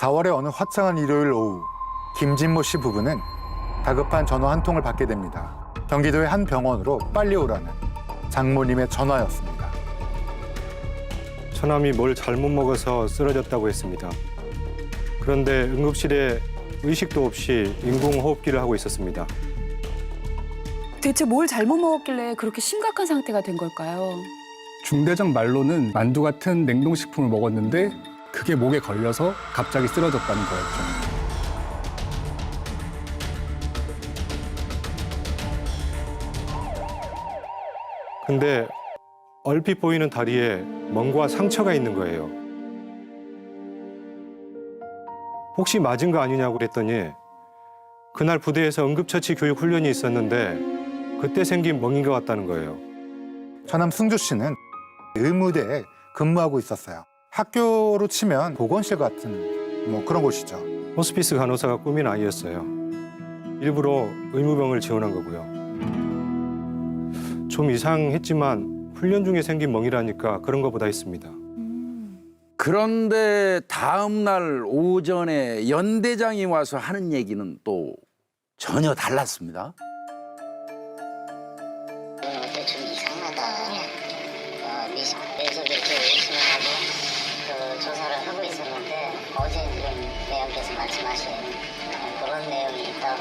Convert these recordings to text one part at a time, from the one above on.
4월의 어느 화창한 일요일 오후, 김진모 씨 부부는 다급한 전화 한 통을 받게 됩니다. 경기도의 한 병원으로 빨리 오라는 장모님의 전화였습니다. 처남이 뭘 잘못 먹어서 쓰러졌다고 했습니다. 그런데 응급실에 의식도 없이 인공호흡기를 하고 있었습니다. 대체 뭘 잘못 먹었길래 그렇게 심각한 상태가 된 걸까요? 중대장 말로는 만두 같은 냉동식품을 먹었는데 그게 목에 걸려서 갑자기 쓰러졌다는 거였죠. 근데 얼핏 보이는 다리에 뭔가 상처가 있는 거예요. 혹시 맞은 거 아니냐고 그랬더니 그날 부대에서 응급처치 교육 훈련이 있었는데 그때 생긴 멍인 것 같다는 거예요. 처남 승주 씨는 의무대에 근무하고 있었어요. 학교로 치면 보건실 같은 그런 곳이죠. 호스피스 간호사가 꾸민 아이였어요. 일부러 의무병을 지원한 거고요. 좀 이상했지만 훈련 중에 생긴 멍이라니까 그런 거보다 했습니다. 그런데 다음 날 오전에 연대장이 와서 하는 얘기는 또 전혀 달랐습니다. 어때 좀 이상하다. 미식에서 그렇게 열심히 하고 그 조사를 하고 있었는데 어제 지금 내역에서 말씀하신 그런 내용이 있다고.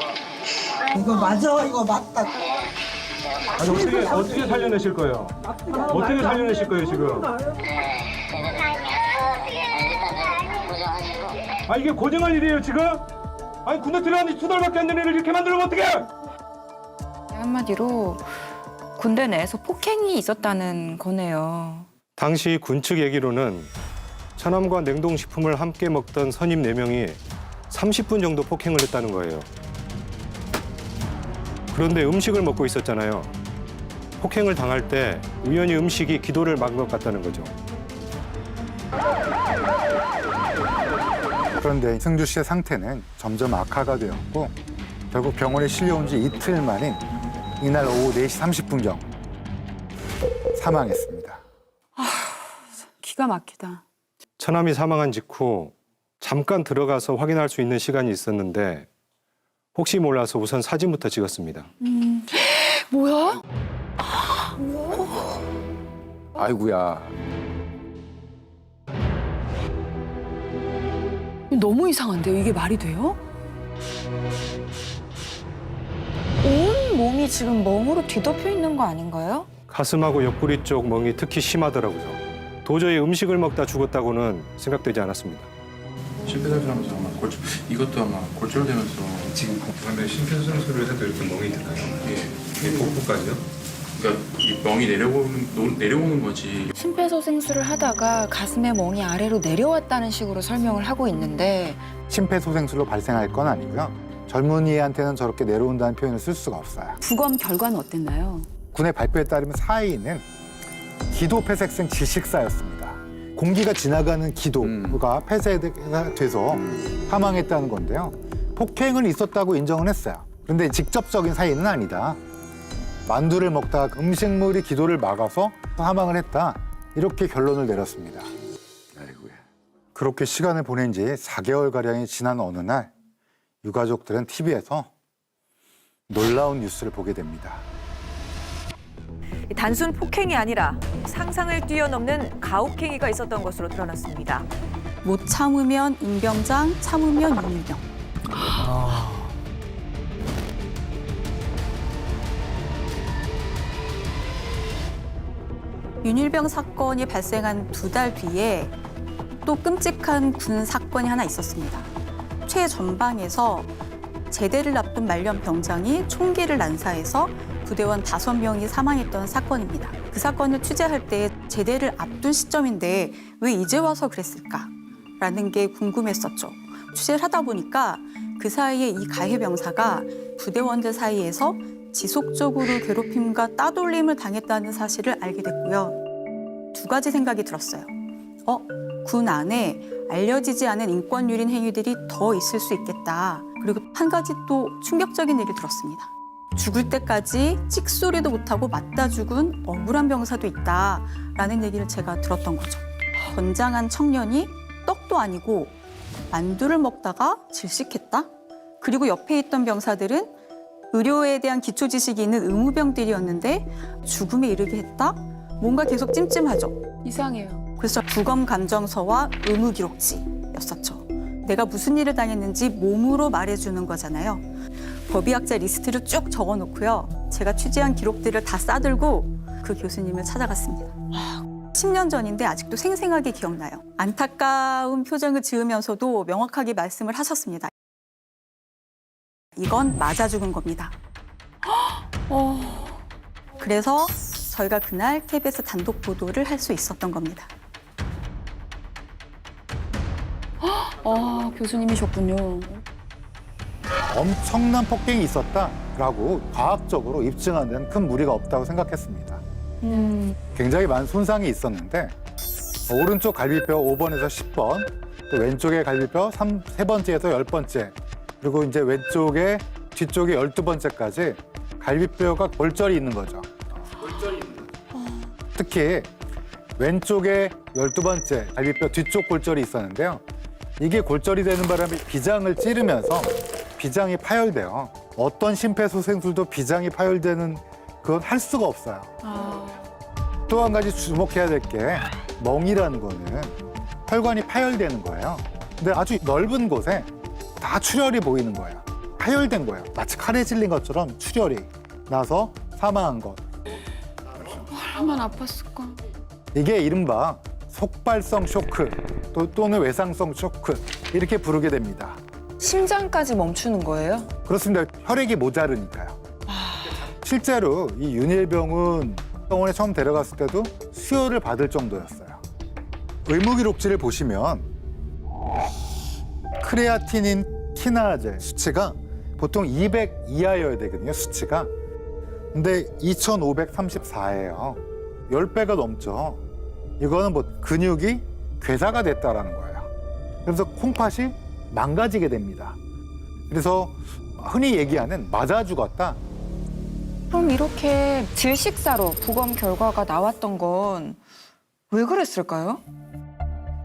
이거 맞아, 이거 맞다. 네. 아니, 어떻게 살려내실 거예요? 어떻게 살려내실 거예요, 지금? 네. 일단은 고정하시고. 아, 이게 고정할 일이에요, 지금? 아니, 군대 들어간 지 2달밖에 안 된 애를 이렇게 만들면 어떡해! 한마디로 군대 내에서 폭행이 있었다는 거네요. 당시 군 측 얘기로는 처남과 냉동식품을 함께 먹던 선임 4명이 30분 정도 폭행을 했다는 거예요. 그런데 음식을 먹고 있었잖아요. 폭행을 당할 때 우연히 음식이 기도를 막은 것 같다는 거죠. 그런데 승주 씨의 상태는 점점 악화가 되었고 결국 병원에 실려온 지 이틀 만인 이날 오후 4시 30분경 사망했습니다. 기가 막히다. 처남이 사망한 직후 잠깐 들어가서 확인할 수 있는 시간이 있었는데 혹시 몰라서 우선 사진부터 찍었습니다. 뭐야? 아이고야. 너무 이상한데요? 이게 말이 돼요? 온 몸이 지금 멍으로 뒤덮여 있는 거 아닌가요? 가슴하고 옆구리 쪽 멍이 특히 심하더라고요. 도저히 음식을 먹다 죽었다고는 생각되지 않았습니다. 심폐소생술하면서 아마 이것도 아마 골절되면서 지금 근데 심폐소생술을 해도 이렇게 멍이 들까요? 예, 복부까지요? 그러니까 이 멍이 내려오는 거지. 심폐소생술을 하다가 가슴에 멍이 아래로 내려왔다는 식으로 설명을 하고 있는데 심폐소생술로 발생할 건 아니고요. 젊은이한테는 저렇게 내려온다는 표현을 쓸 수가 없어요. 부검 결과는 어땠나요? 군의 발표에 따르면 사인은 기도폐색성 질식사였습니다. 공기가 지나가는 기도가 폐쇄가 돼서 사망했다는 건데요. 폭행은 있었다고 인정은 했어요. 그런데 직접적인 사인은 아니다. 만두를 먹다가 음식물이 기도를 막아서 사망을 했다. 이렇게 결론을 내렸습니다. 아이고야. 그렇게 시간을 보낸 지 4개월가량이 지난 어느 날 유가족들은 TV에서 놀라운 뉴스를 보게 됩니다. 단순 폭행이 아니라 상상을 뛰어넘는 가혹행위가 있었던 것으로 드러났습니다. 못 참으면 임병장, 참으면 윤일병. 윤일병 사건이 발생한 2달 뒤에 또 끔찍한 군 사건이 하나 있었습니다. 최전방에서 제대를 앞둔 말년 병장이 총기를 난사해서 부대원 5명이 사망했던 사건입니다. 그 사건을 취재할 때 제대를 앞둔 시점인데 왜 이제 와서 그랬을까라는 게 궁금했었죠. 취재를 하다 보니까 그 사이에 이 가해 병사가 부대원들 사이에서 지속적으로 괴롭힘과 따돌림을 당했다는 사실을 알게 됐고요. 2가지 생각이 들었어요. 군 안에 알려지지 않은 인권유린 행위들이 더 있을 수 있겠다. 그리고 한 가지 또 충격적인 얘기를 들었습니다. 죽을 때까지 찍소리도 못하고 맞다 죽은 억울한 병사도 있다라는 얘기를 제가 들었던 거죠. 건장한 청년이 떡도 아니고 만두를 먹다가 질식했다? 그리고 옆에 있던 병사들은 의료에 대한 기초 지식이 있는 의무병들이었는데 죽음에 이르게 했다? 뭔가 계속 찜찜하죠. 이상해요. 그래서 부검 감정서와 의무 기록지였었죠. 내가 무슨 일을 당했는지 몸으로 말해주는 거잖아요. 법의학자 리스트를 쭉 적어놓고요. 제가 취재한 기록들을 다 싸들고 그 교수님을 찾아갔습니다. 10년 전인데 아직도 생생하게 기억나요. 안타까운 표정을 지으면서도 명확하게 말씀을 하셨습니다. 이건 맞아 죽은 겁니다. 그래서 저희가 그날 KBS 단독 보도를 할 수 있었던 겁니다. 교수님이셨군요. 엄청난 폭행이 있었다라고 과학적으로 입증하는 데는 큰 무리가 없다고 생각했습니다. 굉장히 많은 손상이 있었는데 오른쪽 갈비뼈 5번에서 10번, 또 왼쪽의 갈비뼈 3번째에서 10번째, 그리고 이제 왼쪽에 뒤쪽에 12번째까지 갈비뼈가 골절이 있는 거죠. 특히 왼쪽에 12번째 갈비뼈 뒤쪽 골절이 있었는데요. 이게 골절이 되는 바람에 비장을 찌르면서 비장이 파열돼요. 어떤 심폐소생술도 비장이 파열되는 그건 할 수가 없어요. 또 한 가지 주목해야 될 게 멍이라는 거는 혈관이 파열되는 거예요. 근데 아주 넓은 곳에 다 출혈이 보이는 거예요. 파열된 거예요. 마치 칼에 찔린 것처럼 출혈이 나서 사망한 것. 얼마나 아팠을까. 이게 이른바 속발성 쇼크 또는 외상성 쇼크 이렇게 부르게 됩니다. 심장까지 멈추는 거예요? 그렇습니다. 혈액이 모자르니까요. 실제로 이 윤일병은 병원에 처음 데려갔을 때도 수혈을 받을 정도였어요. 의무기록지를 보시면 크레아티닌 키나제 수치가 보통 200 이하여야 되거든요, 수치가. 근데 2534예요. 10배가 넘죠. 이거는 뭐 근육이 괴사가 됐다라는 거예요. 그래서 콩팥이 망가지게 됩니다. 그래서 흔히 얘기하는 맞아 죽었다. 그럼 이렇게 질식사로 부검 결과가 나왔던 건 왜 그랬을까요?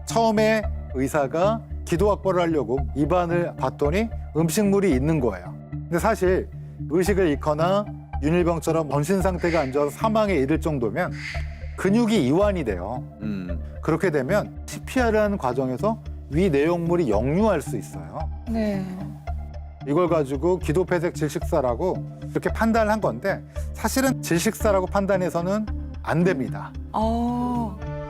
처음에 의사가 기도 확보를 하려고 입안을 봤더니 음식물이 있는 거예요. 근데 사실 의식을 잃거나 윤일병처럼 전신 상태가 안 좋아서 사망에 이를 정도면 근육이 이완이 돼요. 그렇게 되면 CPR을 하는 과정에서 위 내용물이 역류할 수 있어요. 네. 이걸 가지고 기도폐색 질식사라고 이렇게 판단을 한 건데 사실은 질식사라고 판단해서는 안 됩니다.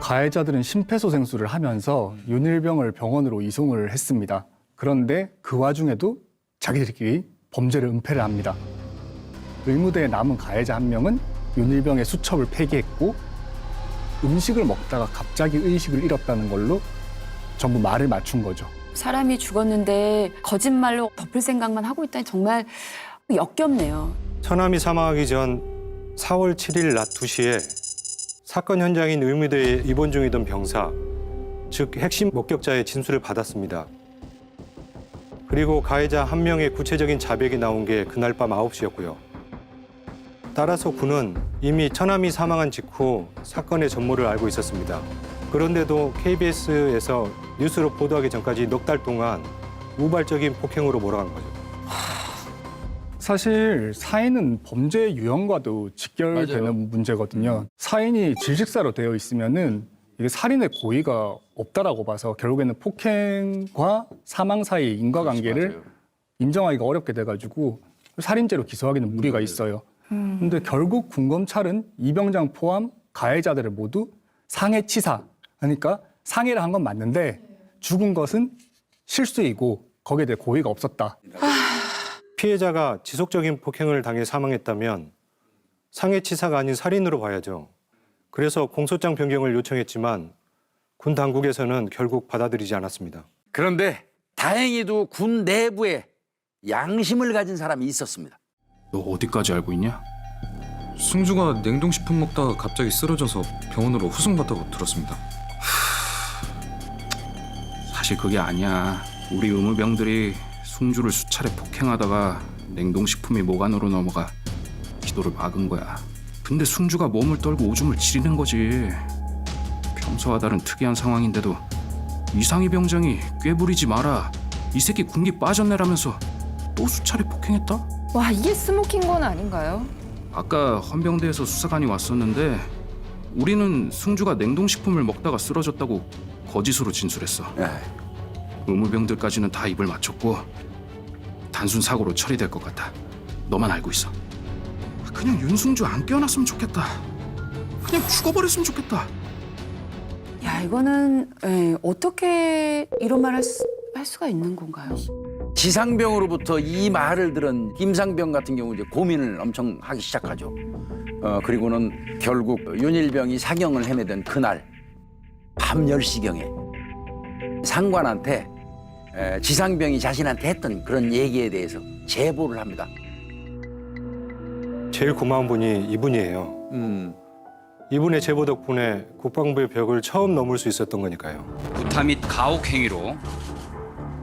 가해자들은 심폐소생술을 하면서 윤일병을 병원으로 이송을 했습니다. 그런데 그 와중에도 자기들끼리 범죄를 은폐를 합니다. 의무대에 남은 가해자 한 명은 윤일병의 수첩을 폐기했고 음식을 먹다가 갑자기 의식을 잃었다는 걸로 전부 말을 맞춘 거죠. 사람이 죽었는데 거짓말로 덮을 생각만 하고 있다니 정말 역겹네요. 처남이 사망하기 전 4월 7일 낮 2시에 사건 현장인 의무대에 입원 중이던 병사, 즉 핵심 목격자의 진술을 받았습니다. 그리고 가해자 한 명의 구체적인 자백이 나온 게 그날 밤 9시였고요. 따라서 군은 이미 처남이 사망한 직후 사건의 전모를 알고 있었습니다. 그런데도 KBS에서 뉴스로 보도하기 전까지 넉 달 동안 우발적인 폭행으로 몰아간 거죠. 사실 사인은 범죄 유형과도 직결되는 맞아요. 문제거든요. 사인이 질식사로 되어 있으면은 이게 살인의 고의가 없다라고 봐서 결국에는 폭행과 사망 사이 인과관계를 맞아요. 인정하기가 어렵게 돼가지고 살인죄로 기소하기는 무리가 있어요. 근데 결국 군검찰은 이병장 포함 가해자들을 모두 상해치사, 그러니까 상해를 한 건 맞는데 죽은 것은 실수이고 거기에 대해 고의가 없었다. 피해자가 지속적인 폭행을 당해 사망했다면 상해치사가 아닌 살인으로 봐야죠. 그래서 공소장 변경을 요청했지만 군 당국에서는 결국 받아들이지 않았습니다. 그런데 다행히도 군 내부에 양심을 가진 사람이 있었습니다. 너 어디까지 알고 있냐? 승주가 냉동식품 먹다가 갑자기 쓰러져서 병원으로 후송받다고 들었습니다. 사실 그게 아니야. 우리 의무병들이 승주를 수차례 폭행하다가 냉동식품이 모관으로 넘어가 기도를 막은 거야. 근데 승주가 몸을 떨고 오줌을 지리는 거지. 평소와 다른 특이한 상황인데도 이상희 병장이 꾀부리지 마라. 이 새끼 군기 빠졌네라면서 또 수차례 폭행했다? 와, 이게 스모킹 건 아닌가요? 아까 헌병대에서 수사관이 왔었는데 우리는 승주가 냉동식품을 먹다가 쓰러졌다고 거짓으로 진술했어. 의무병들까지는 다 입을 맞췄고 단순 사고로 처리될 것 같아. 너만 알고 있어. 그냥 윤승주 안 깨어났으면 좋겠다. 그냥 죽어버렸으면 좋겠다. 야, 이거는 어떻게 이런 말 할 수가 있는 건가요? 지상병으로부터 이 말을 들은 김상병 같은 경우 이제 고민을 엄청 하기 시작하죠. 그리고는 결국 윤일병이 사경을 헤매던 그날 밤 10시경에 상관한테 지상병이 자신한테 했던 그런 얘기에 대해서 제보를 합니다. 제일 고마운 분이 이분이에요. 이분의 제보 덕분에 국방부의 벽을 처음 넘을 수 있었던 거니까요. 구타 및 가혹 행위로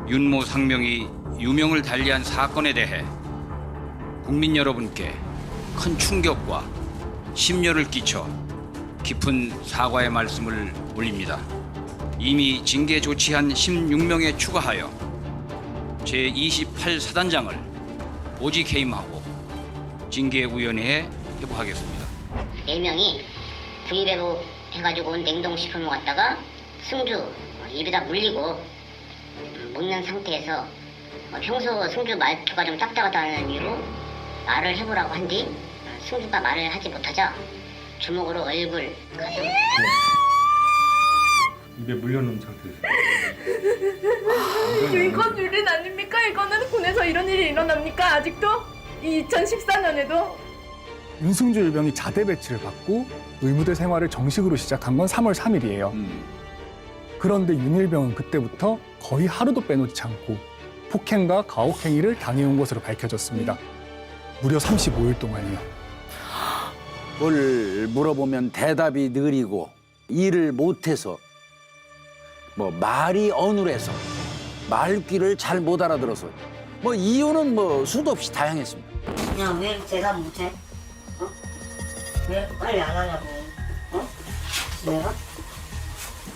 윤모 상명이 유명을 달리한 사건에 대해 국민 여러분께 큰 충격과 심려를 끼쳐 깊은 사과의 말씀을 올립니다. 이미 징계 조치한 16명에 추가하여 제28사단장을 보직 해임하고 징계위원회에 회부하겠습니다. 4명이 분리배부 해가지고 온 냉동식품을 갖다가 승주 입에다 물리고 먹는 상태에서 평소 승주 말투가 좀 딱딱하다는 이유로 말을 해보라고 한 뒤 승주가 말을 하지 못하자 주먹으로 얼굴, 가슴 입에 물려놓은 상태에서. 이건 유린 아닙니까? 이거는 군에서 이런 일이 일어납니까? 아직도? 2014년에도? 윤승주 일병이 자대 배치를 받고 의무대 생활을 정식으로 시작한 건 3월 3일이에요. 그런데 윤일병은 그때부터 거의 하루도 빼놓지 않고 폭행과 가혹행위를 당해온 것으로 밝혀졌습니다. 무려 35일 동안이요. 뭘 물어보면 대답이 느리고 일을 못해서 뭐 말이 어눌해서 말귀를 잘 못 알아들어서 뭐 이유는 뭐 수도 없이 다양했습니다. 그냥 왜 대답 못해? 왜 빨리 안 하냐고? 내가?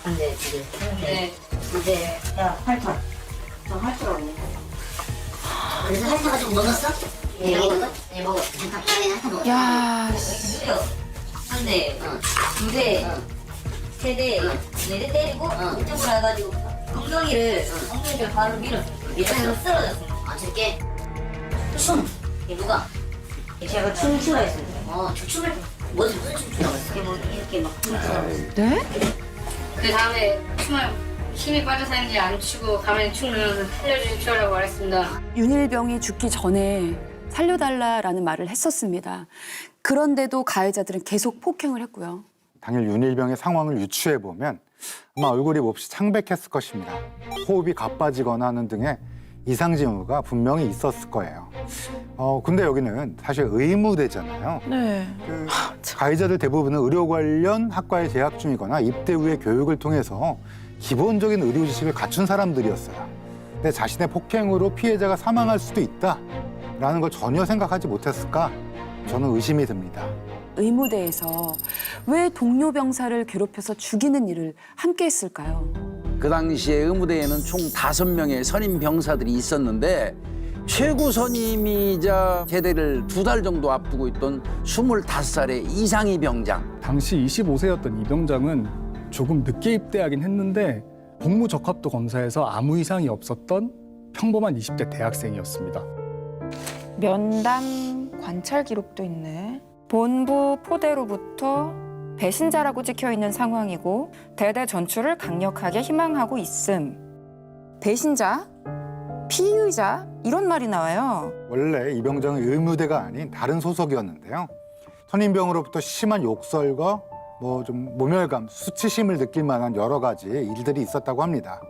안 돼, 지금. 네. 이제, 야, 8천. 좀 할수록. 그래서 할타가 좀 먹었어? 예, 먹었어? 예, 먹었어. 잠깐, 할타 먹었어. 야, 한 대, 두 대, 세 대, 네 대 때리고, 이쪽으로 해가지고, 엉덩이를 바로 밀어서 쓰러졌어. 아, 저게? 춤. 이게 누가? 제가 춤 추라했어요. 춤을, 무슨 춤추라고 했어? 이렇게 막 춤추라고 했어. 네? 그 다음에 춤을 힘이 빠져서 했는지 안 추고 가만히 춤을 살려주십시오라고 말했습니다. 윤일병이 죽기 전에 살려달라라는 말을 했었습니다. 그런데도 가해자들은 계속 폭행을 했고요. 당일 윤일병의 상황을 유추해보면 아마 얼굴이 몹시 창백했을 것입니다. 호흡이 가빠지거나 하는 등의 이상 징후가 분명히 있었을 거예요. 근데 여기는 사실 의무대잖아요. 네. 가해자들 대부분은 의료 관련 학과에 재학 중이거나 입대 후에 교육을 통해서 기본적인 의료 지식을 갖춘 사람들이었어요. 근데 자신의 폭행으로 피해자가 사망할 수도 있다라는 걸 전혀 생각하지 못했을까? 저는 의심이 듭니다. 의무대에서 왜 동료 병사를 괴롭혀서 죽이는 일을 함께 했을까요? 그 당시에 의무대에는 총 5명의 선임 병사들이 있었는데 최고 선임이자 제대를 2달 정도 앞두고 있던 25살의 이상희 병장. 당시 25세였던 이 병장은 조금 늦게 입대하긴 했는데 복무 적합도 검사에서 아무 이상이 없었던 평범한 20대 대학생이었습니다. 면담 관찰 기록도 있네. 본부 포대로부터 배신자라고 찍혀 있는 상황이고 대대 전출을 강력하게 희망하고 있음. 배신자? 피의자? 이런 말이 나와요. 원래 이 병장은 의무대가 아닌 다른 소속이었는데요. 선임병으로부터 심한 욕설과 뭐 좀 모멸감, 수치심을 느낄 만한 여러 가지 일들이 있었다고 합니다.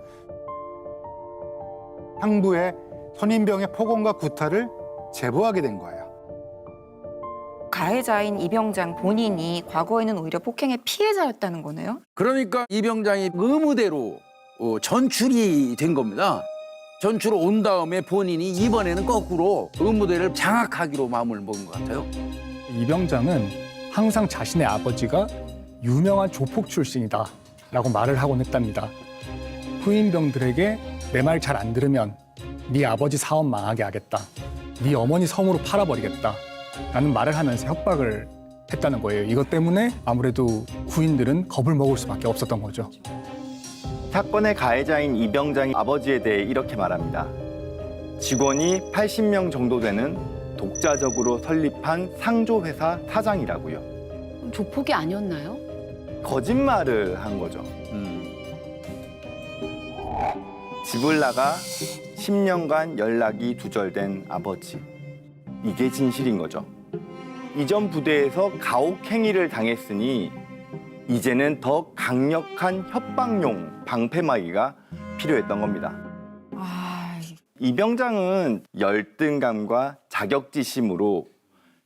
상부에 선임병의 폭언과 구타를 제보하게 된 거예요. 가해자인 이 병장 본인이 과거에는 오히려 폭행의 피해자였다는 거네요. 그러니까 이 병장이 의무대로 전출이 된 겁니다. 전출 온 다음에 본인이 이번에는 거꾸로 의무대를 장악하기로 마음을 먹은 것 같아요. 이 병장은 항상 자신의 아버지가 유명한 조폭 출신이다라고 말을 하곤 했답니다. 후임병들에게 내 말 잘 안 들으면 네 아버지 사업 망하게 하겠다. 네 어머니 성으로 팔아버리겠다. 라는 말을 하면서 협박을 했다는 거예요. 이것 때문에 아무래도 구인들은 겁을 먹을 수밖에 없었던 거죠. 사건의 가해자인 이병장이 아버지에 대해 이렇게 말합니다. 직원이 80명 정도 되는 독자적으로 설립한 상조회사 사장이라고요. 조폭이 아니었나요? 거짓말을 한 거죠. 집을 나가 10년간 연락이 두절된 아버지. 이게 진실인 거죠. 이전 부대에서 가혹행위를 당했으니 이제는 더 강력한 협박용 방패막이가 필요했던 겁니다. 이병장은 열등감과 자격지심으로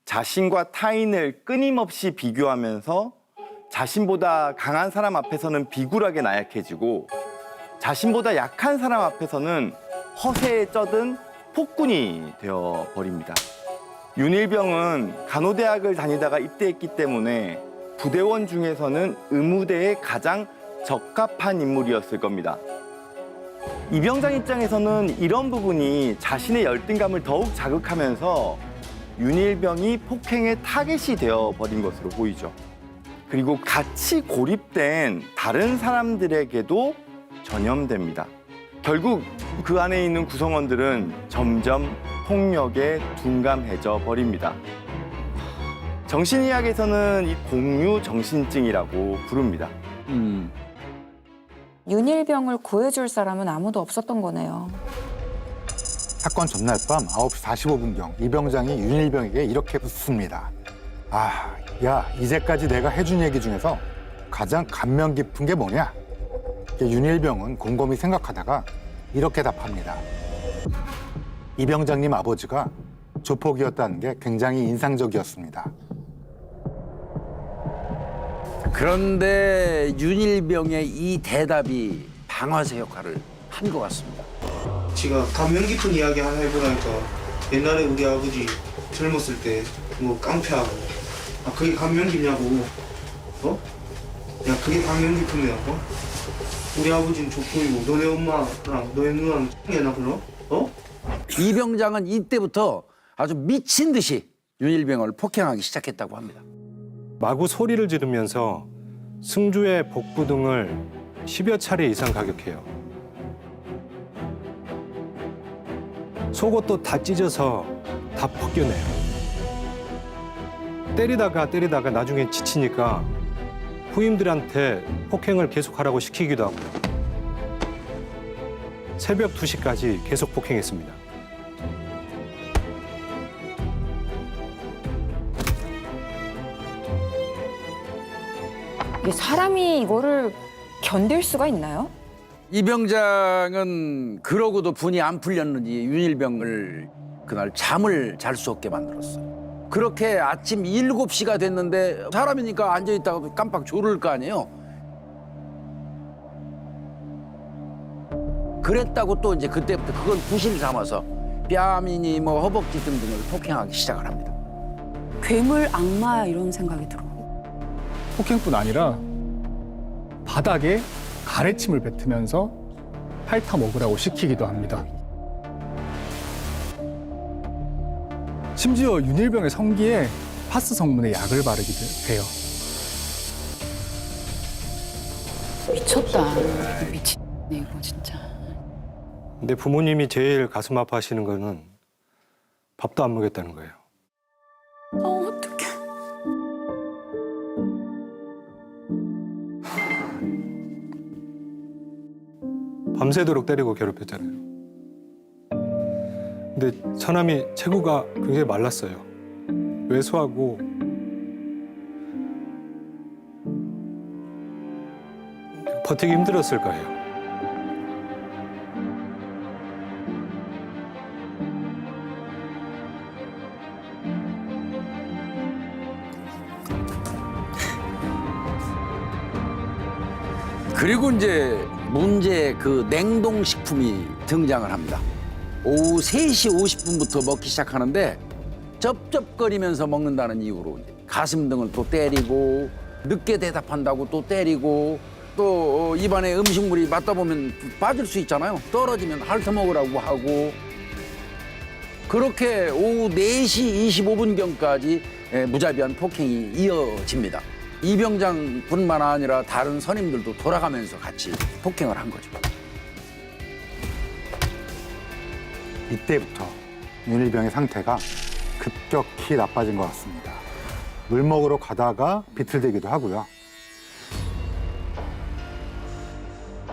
자신과 타인을 끊임없이 비교하면서 자신보다 강한 사람 앞에서는 비굴하게 나약해지고 자신보다 약한 사람 앞에서는 허세에 쩌든 폭군이 되어버립니다. 윤일병은 간호대학을 다니다가 입대했기 때문에 부대원 중에서는 의무대에 가장 적합한 인물이었을 겁니다. 이병장 입장에서는 이런 부분이 자신의 열등감을 더욱 자극하면서 윤일병이 폭행의 타겟이 되어버린 것으로 보이죠. 그리고 같이 고립된 다른 사람들에게도 전염됩니다. 결국 그 안에 있는 구성원들은 점점 폭력에 둔감해져 버립니다. 정신의학에서는 이 공유정신증이라고 부릅니다. 윤일병을 구해줄 사람은 아무도 없었던 거네요. 사건 전날 밤 9시 45분경 이병장이 윤일병에게 이렇게 묻습니다. 아, 야, 이제까지 내가 해준 얘기 중에서 가장 감명 깊은 게 뭐냐? 윤일병은 곰곰이 생각하다가 이렇게 답합니다. 이병장님 아버지가 조폭이었다는 게 굉장히 인상적이었습니다. 그런데 윤일병의 이 대답이 방아쇠 역할을 한 것 같습니다. 지가 감명 깊은 이야기 하나 해보라니까 옛날에 우리 아버지 젊었을 때 뭐 깡패하고 그게 감명 깊냐고. 야, 그게 감명 깊으면 우리 아버지는 조폭이고 너네 엄마랑 너네 누나는 X나 그럼? 이병장은 이때부터 아주 미친 듯이 윤일병을 폭행하기 시작했다고 합니다. 마구 소리를 지르면서 승주의 복부 등을 10여 차례 이상 가격해요. 속옷도 다 찢어서 다 벗겨내요. 때리다가 나중에 지치니까 후임들한테 폭행을 계속하라고 시키기도 하고요. 새벽 2시까지 계속 폭행했습니다. 사람이 이거를 견딜 수가 있나요? 이병장은 그러고도 분이 안 풀렸는지 윤일병을 그날 잠을 잘 수 없게 만들었어요. 그렇게 아침 7시가 됐는데 사람이니까 앉아있다가도 깜빡 졸을 거 아니에요. 그랬다고 또 이제 그때부터 그건 부실 삼아서 뺨이니 뭐 허벅지 등등을 폭행하기 시작을 합니다. 괴물 악마 이런 생각이 들어. 폭행뿐 아니라 바닥에 가래침을 뱉으면서 핥아 먹으라고 시키기도 합니다. 심지어 윤일병의 성기에 파스 성분의 약을 바르기도 해요. 미쳤다. 미치네 이거 진짜. 근데 부모님이 제일 가슴 아파하시는 거는 밥도 안 먹였다는 거예요. 어떡해. 밤새도록 때리고 괴롭혔잖아요. 근데 처남이 체구가 굉장히 말랐어요. 왜소하고 버티기 힘들었을 거예요. 그리고 이제 문제의 그 냉동식품이 등장을 합니다. 오후 3시 50분부터 먹기 시작하는데 쩝쩝거리면서 먹는다는 이유로 가슴 등을 또 때리고 늦게 대답한다고 또 때리고 또 입안에 음식물이 맞다 보면 빠질 수 있잖아요. 떨어지면 핥아 먹으라고 하고 그렇게 오후 4시 25분경까지 무자비한 폭행이 이어집니다. 이병장뿐만 아니라 다른 선임들도 돌아가면서 같이 폭행을 한 거죠. 이때부터 윤일병의 상태가 급격히 나빠진 것 같습니다. 물 먹으러 가다가 비틀대기도 하고요.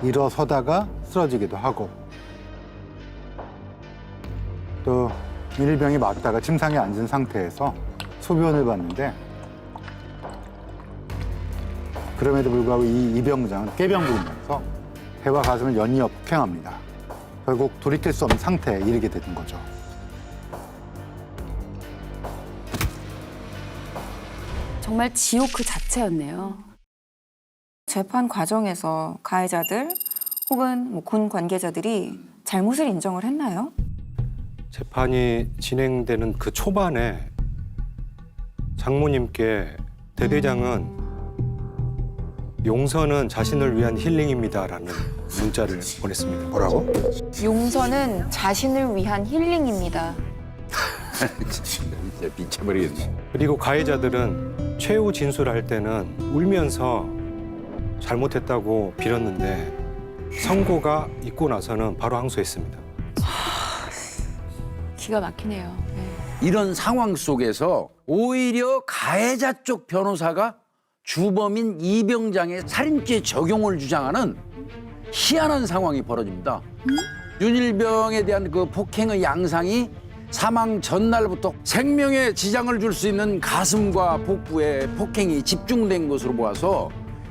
일어서다가 쓰러지기도 하고 또 윤일병이 맞다가 침상에 앉은 상태에서 소변을 봤는데 그럼에도 불구하고 이 이병장은 꾀병 부리면서 배와 가슴을 연이어 폭행합니다. 결국 돌이킬 수 없는 상태에 이르게 되는 거죠. 정말 지옥 그 자체였네요. 재판 과정에서 가해자들 혹은 군 관계자들이 잘못을 인정을 했나요? 재판이 진행되는 그 초반에 장모님께 대대장은 용서는 자신을 위한 힐링입니다라는 문자를 보냈습니다. 뭐라고? 용서는 자신을 위한 힐링입니다. 진짜 미쳐버리겠네. 그리고 가해자들은 최후 진술할 때는 울면서 잘못했다고 빌었는데 선고가 있고 나서는 바로 항소했습니다. 기가 막히네요. 네. 이런 상황 속에서 오히려 가해자 쪽 변호사가 주범인 이병장의 살인죄 적용을 주장하는 희한한 상황이 벌어집니다. 윤일병에 대한 그 폭행의 양상이 사망 전날부터 생명에 지장을 줄 수 있는 가슴과 복부에 폭행이 집중된 것으로 보아서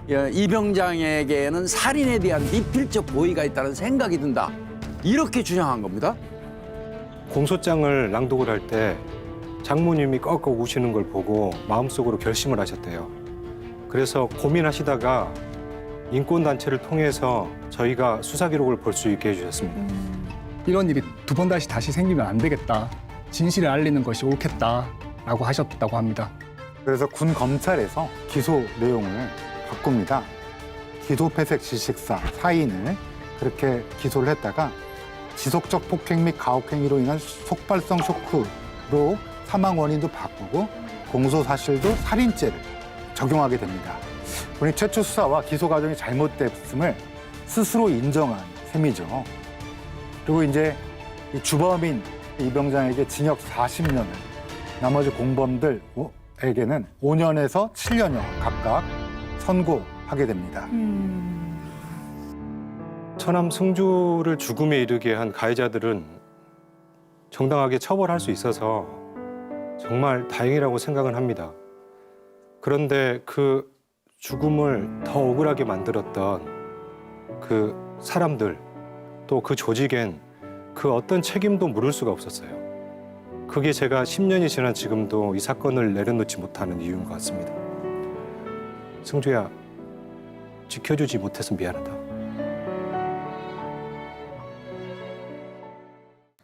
이병장에게는 살인에 대한 미필적 고의가 있다는 생각이 든다. 이렇게 주장한 겁니다. 공소장을 낭독을 할 때 장모님이 꺽꺽 우시는 걸 보고 마음속으로 결심을 하셨대요. 그래서 고민하시다가 인권단체를 통해서 저희가 수사 기록을 볼 수 있게 해주셨습니다. 이런 일이 두 번 다시 생기면 안 되겠다. 진실을 알리는 것이 옳겠다라고 하셨다고 합니다. 그래서 군 검찰에서 기소 내용을 바꿉니다. 기도폐색 질식사 4인을 그렇게 기소를 했다가 지속적 폭행 및 가혹행위로 인한 속발성 쇼크로 사망 원인도 바꾸고 공소사실도 살인죄를 적용하게 됩니다. 본인 최초 수사와 기소 과정이 잘못됐음을 스스로 인정한 셈이죠. 그리고 이제 이 주범인 이병장에게 징역 40년을, 나머지 공범들에게는 5년에서 7년형 각각 선고하게 됩니다. 처남 승주를 죽음에 이르게 한 가해자들은 정당하게 처벌할 수 있어서 정말 다행이라고 생각은 합니다. 그런데 그 죽음을 더 억울하게 만들었던 그 사람들, 또 그 조직엔 그 어떤 책임도 물을 수가 없었어요. 그게 제가 10년이 지난 지금도 이 사건을 내려놓지 못하는 이유인 것 같습니다. 승주야, 지켜주지 못해서 미안하다.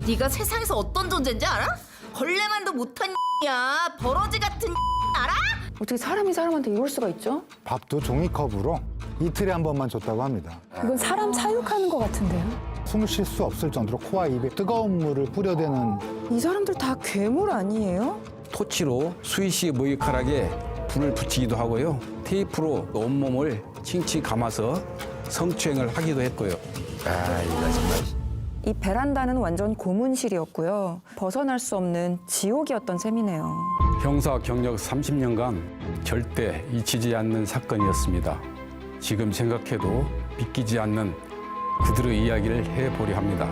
네가 세상에서 어떤 존재인지 알아? 걸레만도 못한 야 버러지 같은 알아? 어떻게 사람이 사람한테 이럴 수가 있죠? 밥도 종이컵으로 이틀에 한 번만 줬다고 합니다. 이건 사람 사육하는 것 같은데요? 숨 쉴 수 없을 정도로 코와 입에 뜨거운 물을 뿌려대는. 이 사람들 다 괴물 아니에요? 토치로 스위시 머리카락에 불을 붙이기도 하고요. 테이프로 온몸을 칭칭 감아서 성추행을 하기도 했고요. 이거 정말. 이 베란다는 완전 고문실이었고요. 벗어날 수 없는 지옥이었던 셈이네요. 형사 경력 30년간 절대 잊히지 않는 사건이었습니다. 지금 생각해도 믿기지 않는 그들의 이야기를 해보려 합니다.